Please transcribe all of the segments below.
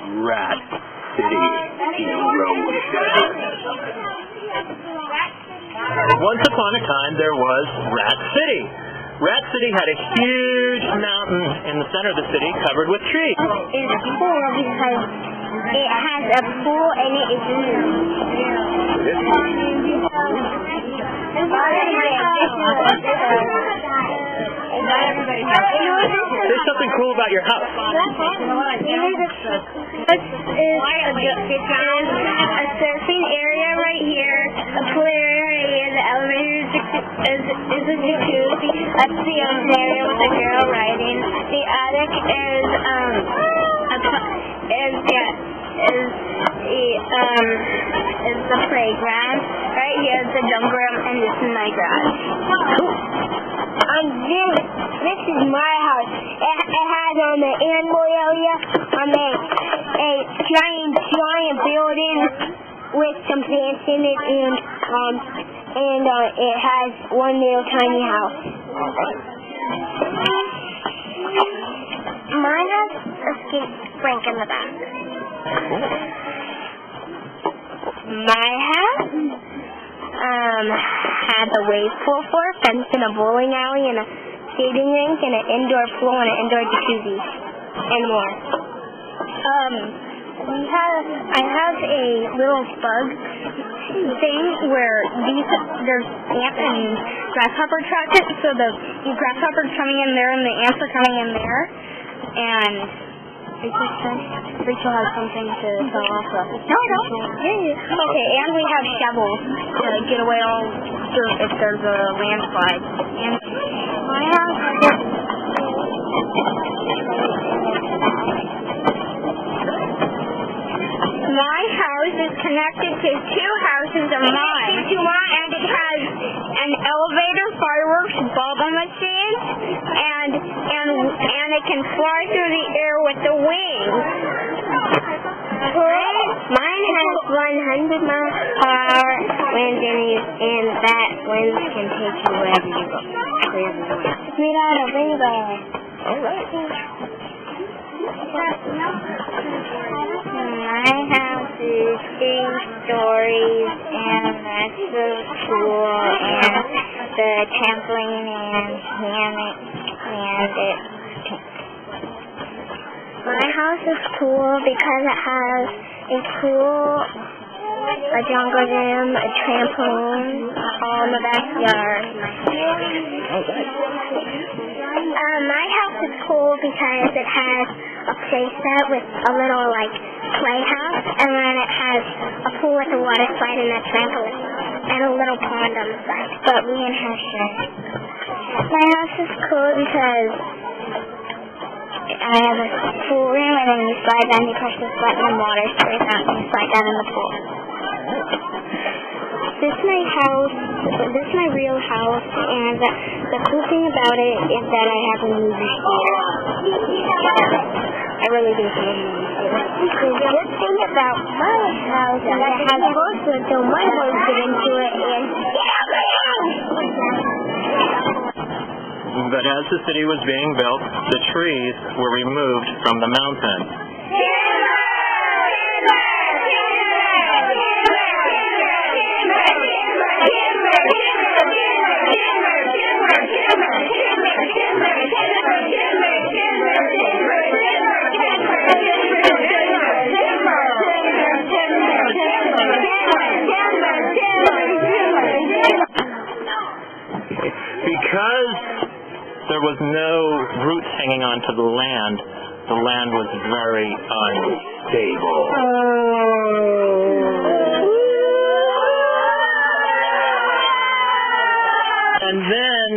Rat City, Erosion. Once upon a time, there was Rat City. Rat City had a huge mountain in the center of the city covered with trees. It's cool because it has a pool and it is new. There's something cool about your house. This is a surfing area right here, a pool area right here, the elevator is a jacuzzi, that's the open area with a girl riding, the attic is the playground, right here is the jump room, and this is my garage. This is my house. It has the animal area, a giant building with some plants in it, and it has one little tiny house. Mine has a skate rink in the back. My house had a wave pool for a fence and a bowling alley and a skating rink and an indoor pool and an indoor jacuzzi and more. I have a little bug thing where there's ants and grasshopper traps, so the grasshoppers coming in there and the ants are coming in there, and Rachel has something to tell also. No, I don't. Yeah. Okay, and we have shovels to get away all dirt if there's a landslide. And my house is connected to two houses of mine, and it has an elevator, fireworks, bubble machine, and it can fly through the air with the wings. Mine has 100 miles per hour winds, and that wind can take you wherever you go. It's made out of rainbow. All right. My house is 3 stories, and that's so cool, and the trampoline and hammock, and it. My house is cool because it has a pool, a jungle gym, a trampoline, all in the backyard. My house is cool because it has a play set with a little playhouse, and then it has a pool with a water slide and a trampoline, and a little pond on the side. But we didn't have shit. My house is cool because I have a pool room, and then you slide down, you press this button, and water sprays out, and you slide down in the pool. This is my real house, and the cool thing about it is that I have a movie theater. I really do have a movie theater. The good thing about my house is that it has both wood, so my boys get into it, and But as the city was being built, the trees were removed from the mountain. Because there was no roots hanging onto the land was very unstable. And then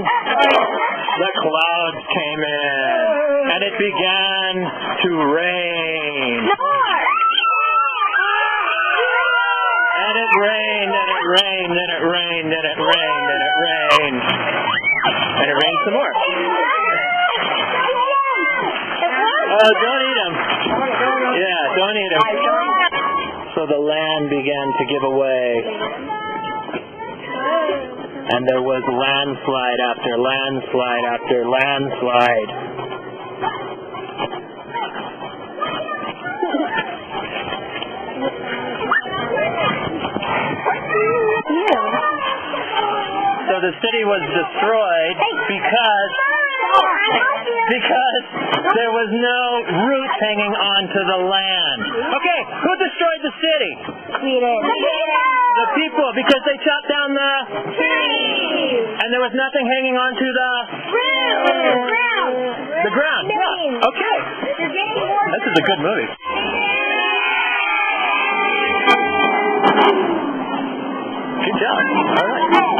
the clouds came in, and it began to rain. And it rained, and it rained, and it rained, and it rained, and it rained. And it rained some more. Oh, don't eat them. Yeah, don't eat them. So the land began to give away. And there was landslide after landslide after landslide. the city was destroyed because there was no roots hanging onto the land. Okay, who destroyed the city? We did. The people, because they chopped down the trees. and there was nothing hanging onto the Ground. the ground. Yeah. Okay. This is a good movie. Good job. All right.